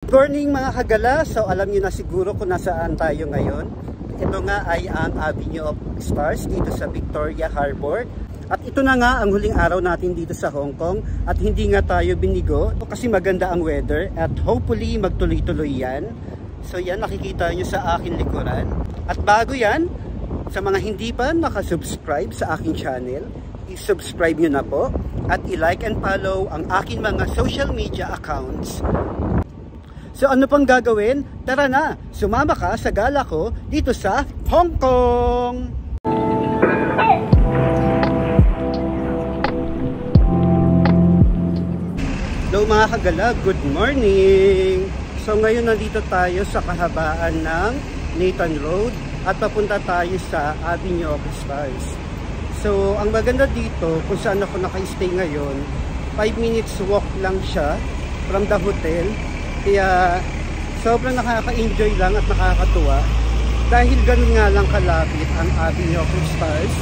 Good morning mga kagala. So alam niyo na siguro kung nasaan tayo ngayon. Ito nga ay ang Avenue of Stars dito sa Victoria Harbor. At ito na nga ang huling araw natin dito sa Hong Kong. At hindi nga tayo binigo kasi maganda ang weather. At hopefully magtuloy-tuloy yan. So yan, nakikita nyo sa aking likuran. At bago yan, sa mga hindi pa nakasubscribe sa aking channel, i-subscribe nyo na po. At i-like and follow ang aking mga social media accounts. So ano pang gagawin? Tara na, sumama ka sa gala ko dito sa Hong Kong! Hello mga kagala, good morning! So ngayon nandito tayo sa kahabaan ng Nathan Road at papunta tayo sa Avenue of Stars. So ang maganda dito kung saan ako naka-stay ngayon, 5 minutes walk lang siya from the hotel. Kaya sobrang nakaka-enjoy lang at nakakatuwa dahil ganun nga lang kalapit ang Avenue of Stars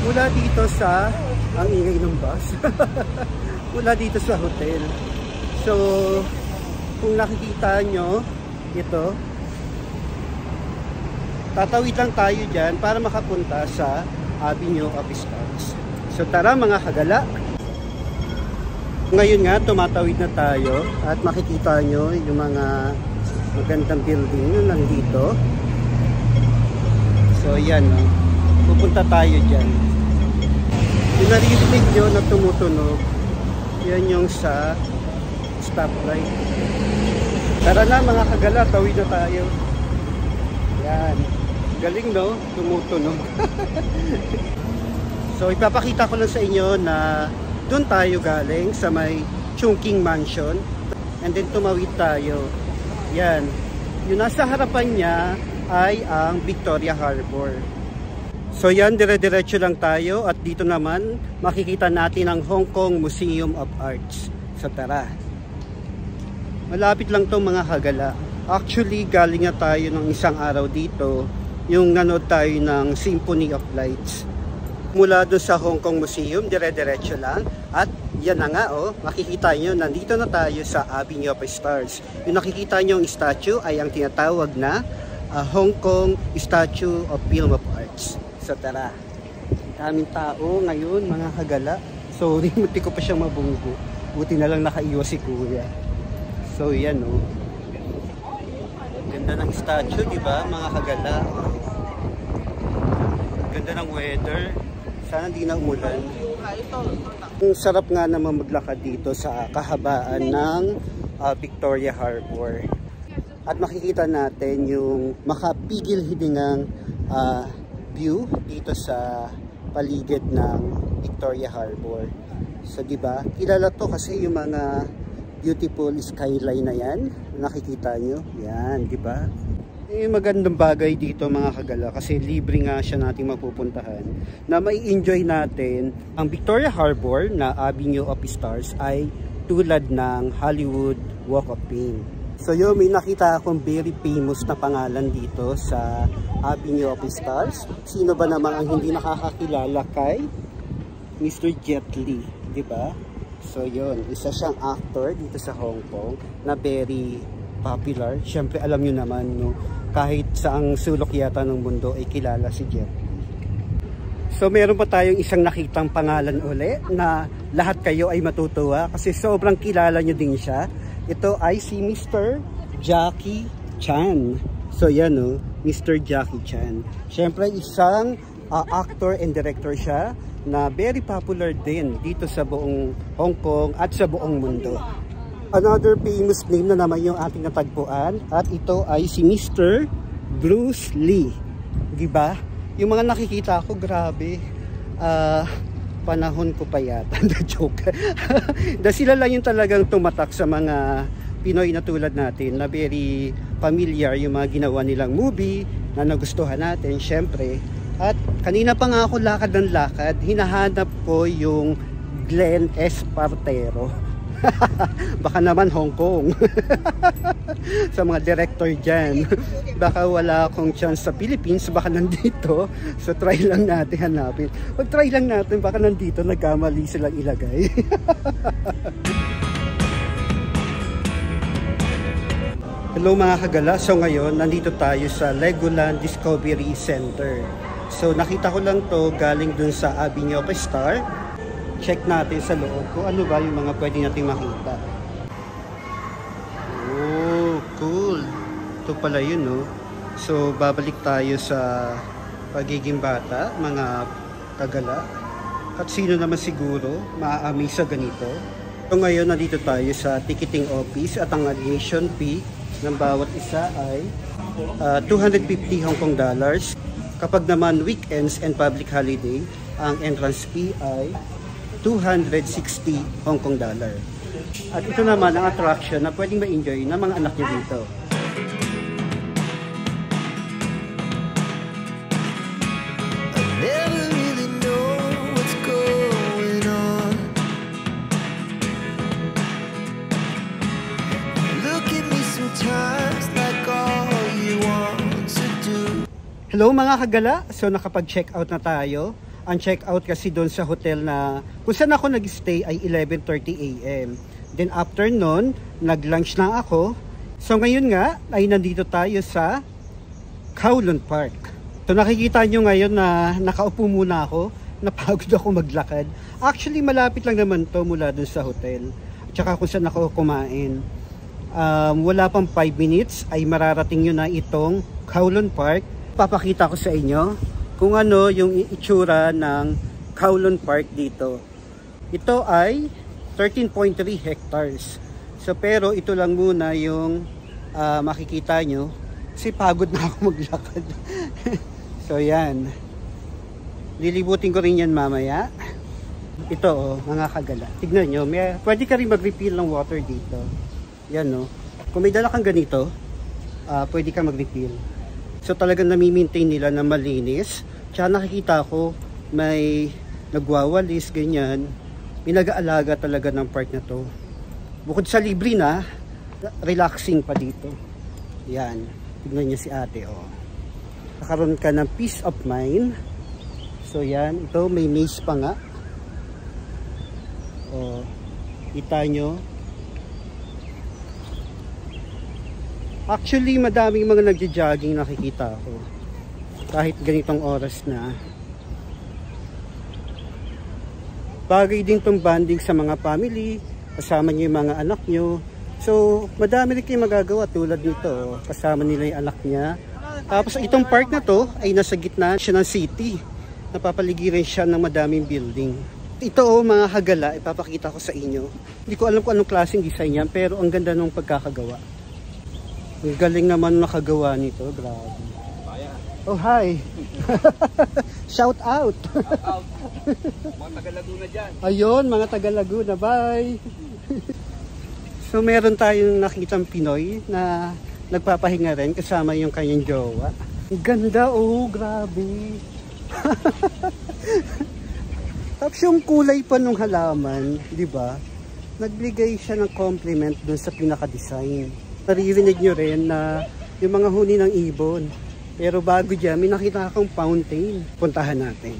mula dito sa ang ingay ng bus mula dito sa hotel. So kung nakikita nyo ito, tatawid lang tayo dyan para makapunta sa Avenue of Stars. So tara mga kagala. Ngayon nga, tumatawid na tayo at makikita nyo yung mga magandang building na nandito. So yan, pupunta tayo dyan. Yung naririnig nyo na tumutunog, yan yung sa stoplight. Tara na mga kagala, tawid na tayo. Yan, galing no, tumutunog. So ipapakita ko lang sa inyo na doon tayo galing sa may Chungking Mansion and then tumawid tayo. Yan, yung nasa harapan niya ay ang Victoria Harbor. So yan, dire-diretso lang tayo at dito naman makikita natin ang Hong Kong Museum of Arts. So tara, malapit lang to mga kagala. Actually galing nga tayo ng isang araw dito, yung nanood tayo ng Symphony of Lights. Mula doon sa Hong Kong Museum, dire-diretso lang. At yan na nga, makikita nyo, nandito na tayo sa Avenue of Stars. Yung nakikita nyo yung statue ay ang tinatawag na Hong Kong Statue of Film of Arts. So tara, daming tao ngayon mga kagala. Sorry, muti ko pa siyang mabunggo. Buti na lang nakaiwas si kuya. So yan ganda ng statue, diba mga kagala? Ganda ng weather. Sana hindi na umulan. Ang sarap nga naman maglakad dito sa kahabaan ng Victoria Harbor. At makikita natin yung makapigil hiningang view dito sa paligid ng Victoria Harbor. So diba, kilala to kasi yung mga beautiful skyline na yan. Nakikita nyo? Yan, diba? Magandang bagay dito mga kagala kasi libre nga siya nating mapupuntahan na may enjoy natin. Ang Victoria Harbor na Avenue of Stars ay tulad ng Hollywood Walk of Fame. So yun, may nakita akong very famous na pangalan dito sa Avenue of Stars. Sino ba naman ang hindi nakakakilala kay Mr. Jet Li, di ba? So yun, isa siyang actor dito sa Hong Kong na very popular. Siyempre alam nyo naman, no, kahit saang sulok yata ng mundo ay kilala si Jet. So meron pa tayong isang nakitang pangalan uli na lahat kayo ay matutuwa kasi sobrang kilala nyo din siya. Ito ay si Mr. Jackie Chan. So yan Mr. Jackie Chan. Siyempre isang actor and director siya na very popular din dito sa buong Hong Kong at sa buong mundo. Another famous name na naman yung ating natagpuan at ito ay si Mr. Bruce Lee. Diba? Yung mga nakikita ko, grabe. Panahon ko pa yata. Joke. Dahil sila lang yung talagang tumatak sa mga Pinoy na tulad natin na very familiar yung mga ginawa nilang movie na nagustuhan natin, syempre. At kanina pa nga ako lakad ng lakad, hinahanap ko yung Glenn Espartero. Baka naman Hong Kong. Sa mga director dyan, baka wala akong chance sa Philippines, baka nandito. So try lang natin hanapin. Pag try lang natin, baka nandito nagkamali silang ilagay. Hello mga kagala, so ngayon nandito tayo sa Legoland Discovery Center. So nakita ko lang to galing dun sa Avenue Star. Check natin sa loob kung ano ba yung mga pwede natin makita. Oh, cool. Ito pala yun, no? So babalik tayo sa pagiging bata, mga kagala. At sino naman siguro maa-amaze sa ganito. So ngayon nandito tayo sa ticketing office at ang admission fee ng bawat isa ay 250 Hong Kong dollars. Kapag naman weekends and public holiday, ang entrance fee ay 260 Hong Kong dollar. At ito naman ang attraction na pwedeng ma-enjoy ng mga anak niyo dito. Hello mga kagala, so nakapag-check out na tayo. Ang check out kasi doon sa hotel na kung saan ako nag-stay ay 11:30 AM. Then after nun, nag-lunch na ako. So ngayon nga ay nandito tayo sa Kowloon Park. So nakikita nyo ngayon na nakaupo muna ako. Napagod ako maglakad. Actually malapit lang naman to mula doon sa hotel. Tsaka kung saan ako kumain. Wala pang 5 minutes ay mararating nyo na itong Kowloon Park. Papakita ko sa inyo kung ano yung itsura ng Kowloon Park dito. Ito ay 13.3 hectares. So pero ito lang muna yung makikita nyo kasi pagod na ako maglakad. So yan. Lilibutin ko rin yan mamaya. Ito mga kagala. Tignan nyo, pwede ka rin mag-refill ng water dito. Yan Kung may dala kang ganito, pwede ka mag-refill. So talagang nami-maintain nila na malinis. Tsaka nakikita ko may nagwawalis, ganyan. May nag-aalaga talaga ng park na to. Bukod sa libre na, relaxing pa dito. Yan. Tignan niyo si ate, Nakaroon ka ng peace of mind. So yan, ito may maze pa nga. Kita nyo. Actually, madaming mga nagja-jogging nakikita ko. Kahit ganitong oras na. Bagay din tong bonding sa mga family, kasama niyo yung mga anak niyo. So, madami rin kayong magagawa tulad nito. Kasama nila yung anak niya. Tapos itong park na to ay nasa gitna siya ng city. Napapaligiran siya ng madaming building. Ito mga hagala, ipapakita ko sa inyo. Hindi ko alam kung anong klaseng design yan, pero ang ganda ng pagkakagawa. Ang galing naman nakagawa nito, grabe. Oh, hi! Shout out! Shout out! Mga taga-Laguna dyan. Ayun, mga taga-Laguna, bye! So meron tayong nakitang Pinoy na nagpapahinga rin kasama yung kanyang jowa. Ang ganda, grabe! Tapos yung kulay pa nung halaman, di ba? Nagbigay siya ng compliment dun sa pinaka-design. Naririnig nyo rin na yung mga huni ng ibon. Pero bago dyan, may nakita akong fountain. Puntahan natin.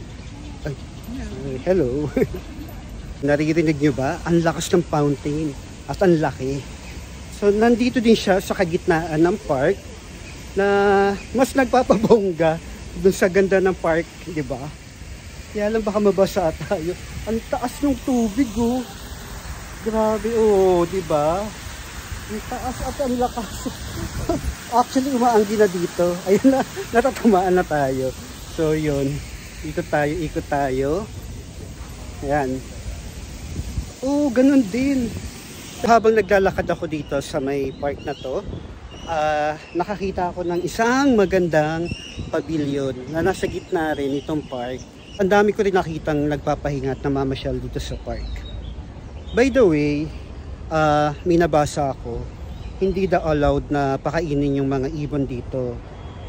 Ay, hello. Naririnig nyo ba? Ang lakas ng fountain. At ang laki. So, nandito din siya sa kagitnaan ng park na mas nagpapabongga dun sa ganda ng park, di ba? Kaya lang baka mabasa tayo. Ang taas ng tubig, Grabe, di ba? Ang taas at ang lakas. Actually, umaanggi na dito. Ayun na, natatamaan na tayo. So, yun. Ikot tayo. Ayan. Ganun din. Habang naglalakad ako dito sa may park na to, nakakita ako ng isang magandang pavilion na nasa gitna rin itong park. Ang dami ko rin nakitang nagpapahinga at namamasyal dito sa park. By the way, may nabasa ako, hindi daw allowed na pakainin yung mga ibon dito.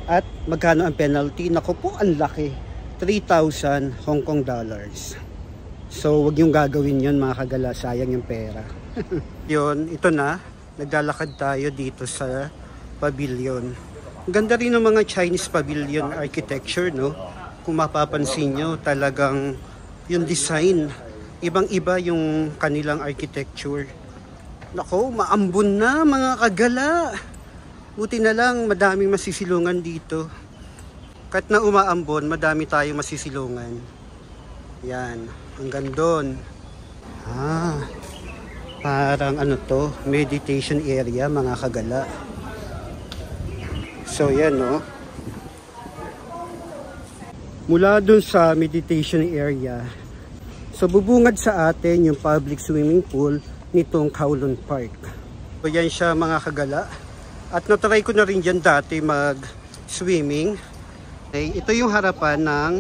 At magkano ang penalty? Naku po, ang laki. 3,000 Hong Kong dollars. So, wag yung gagawin yun mga kagala, sayang yung pera. Yun, ito na. Naglalakad tayo dito sa pavilion. Ganda rin ng mga Chinese pavilion architecture, no? Kung mapapansin nyo, talagang yung design, ibang-iba yung kanilang architecture. Nako, maambon na mga kagala. Buti na lang madaming masisilungan dito. Kahit na umaambon, madami tayong masisilungan. Yan, hanggang doon. Parang ano to, meditation area mga kagala. So yan no. Mula dun sa meditation area, so bubungad sa atin yung public swimming pool nitong Kowloon Park. So yan siya mga kagala. At natry ko na rin dyan dati mag-swimming. Okay, ito yung harapan ng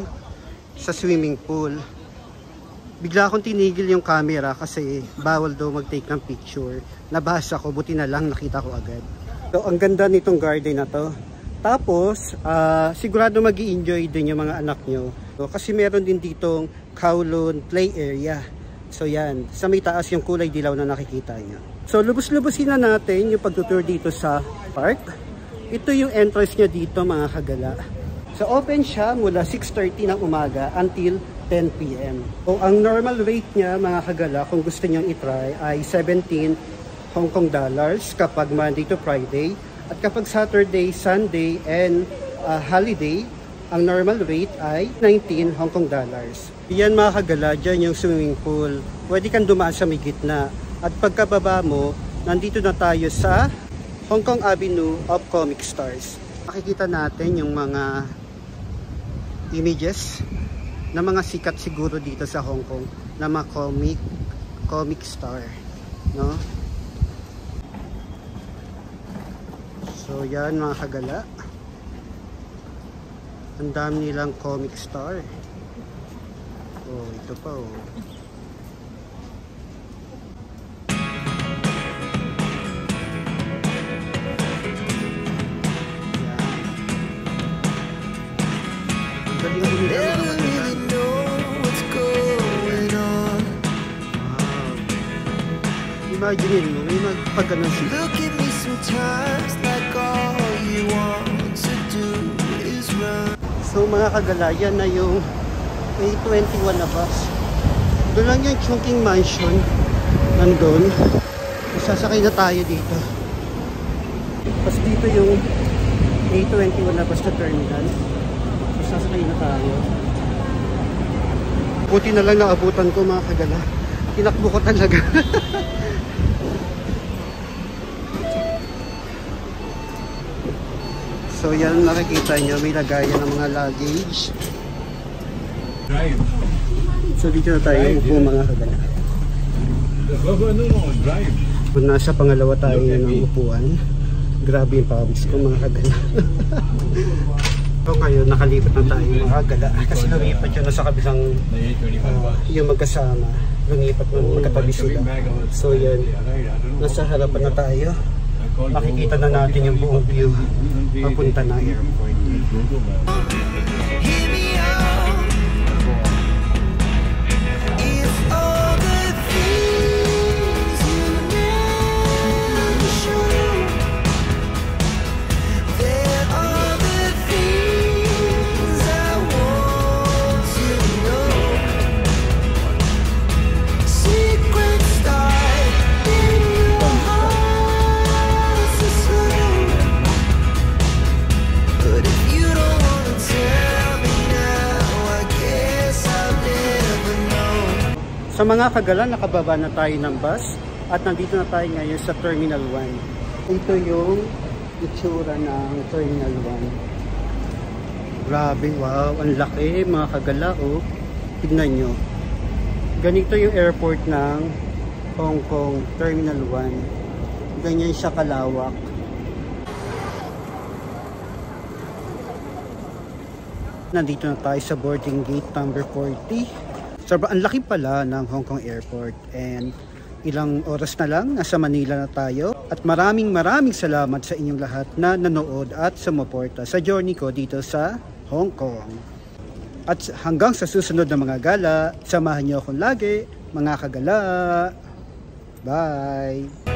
sa swimming pool. Bigla akong tinigil yung camera kasi bawal daw mag-take ng picture. Nabasa ko, buti na lang nakita ko agad. So ang ganda nitong garden na to. Tapos, sigurado mag-i-enjoy din yung mga anak nyo. So, kasi meron din ditong Kowloon play area. So yan, sa may taas yung kulay dilaw na nakikita nyo. So lubos-lubosin na natin yung pagtutour dito sa park. Ito yung entrance niya dito mga kagala. So open siya mula 6:30 ng umaga until 10 PM. So ang normal rate niya mga kagala kung gusto nyo i-try ay 17 Hong Kong dollars kapag Monday to Friday. At kapag Saturday, Sunday, and holiday, ang normal rate ay 19 Hong Kong dollars. Yan mga kagala, dyan yung swimming pool. Pwede kang dumaan sa may gitna. At pagkababa mo, nandito na tayo sa Hong Kong Avenue of Comic Stars. Makikita natin yung mga images na mga sikat siguro dito sa Hong Kong na mga comic star, no? So yan mga kagala, ang dami nilang comic star. Oh, ito pa oh. Yan. Ang galing din nila mga kagala. Imagine mo, may magpaganon sila. Look at me sometimes like all you want to do is run. So mga kagala, yan na yung A21 na bus. Doon lang yung Chungking Mansion. Nandun. Sasakay na tayo dito. Tapos dito yung A21 na bus na terminal. So sasakay na tayo. Buti na lang naabutan ko mga kagala. Tinakbo ko talaga. So yan nakikita nyo, may lagayan ng mga luggage. Drive. So dito na tayo upo mga kagala. Drive. Kung nasa pangalawa tayo ng upuan, grabe yung pawis ko mga kagala. So ngayon nakalipat na tayo mga kagala. Kasi lumipat yun sa kabilang yung magkasama. Lumipat mo magkatabi sila. So yan, nasa harapan na tayo. Makikita na natin yung buong view papunta na airport. Sa mga kagala, nakababa na tayo ng bus at nandito na tayo ngayon sa Terminal 1. Ito yung itsura ng Terminal 1. Grabe, wow, ang laki mga kagala oh. Tignan nyo. Ganito yung airport ng Hong Kong Terminal 1. Ganyan siya kalawak. Nandito na tayo sa boarding gate number 40. Sobrang laki pala ng Hong Kong Airport and ilang oras na lang nasa Manila na tayo at maraming salamat sa inyong lahat na nanood at sumuporta sa journey ko dito sa Hong Kong. At hanggang sa susunod na mga gala, samahan niyo akong lagi mga kagala. Bye!